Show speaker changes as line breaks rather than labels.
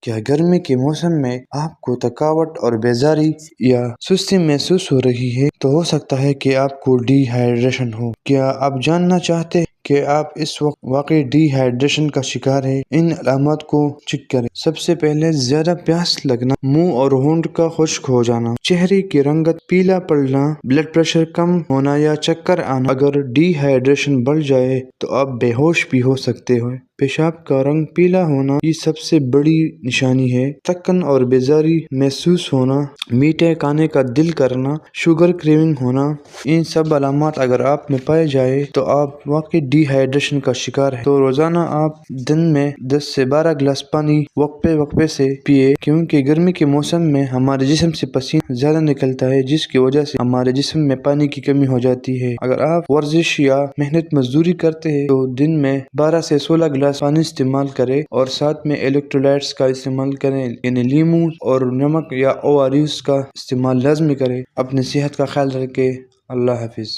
کیا گرمی کے موسم میں آپ کو تھکاوٹ اور بیزاری یا سستی محسوس ہو رہی ہے؟ تو ہو سکتا ہے کہ آپ کو ڈی ہائیڈریشن ہو۔ کیا آپ جاننا چاہتے ہیں کہ آپ اس وقت واقعی ڈی ہائیڈریشن کا شکار ہیں؟ ان علامات کو چیک کریں۔ سب سے پہلے زیادہ پیاس لگنا، منہ اور ہونٹ کا خشک ہو جانا، چہرے کی رنگت پیلا پڑنا، بلڈ پریشر کم ہونا یا چکر آنا۔ اگر ڈی ہائیڈریشن بڑھ جائے تو آپ بے ہوش بھی ہو سکتے ہیں۔ پیشاب کا رنگ پیلا ہونا یہ سب سے بڑی نشانی ہے۔ تھکن اور بیزاری محسوس ہونا، میٹھے کھانے کا دل کرنا، شوگر کریونگ ہونا، ان سب علامات اگر آپ میں پائے جائے تو آپ واقعی ڈی ہائیڈریشن کا شکار ہیں۔ تو روزانہ آپ دن میں 10 سے 12 گلاس پانی وقفے وقفے سے پیے، کیونکہ گرمی کے موسم میں ہمارے جسم سے پسینہ زیادہ نکلتا ہے، جس کی وجہ سے ہمارے جسم میں پانی کی کمی ہو جاتی ہے۔ اگر آپ ورزش یا محنت مزدوری کرتے ہیں تو دن میں 12 سے 16 گلاس پانی استعمال کریں اور ساتھ میں الیکٹرولائٹس کا استعمال کریں، یعنی لیموں اور نمک یا ORS کا استعمال لازمی کریں۔ اپنی صحت کا خیال رکھیں۔ اللہ حافظ۔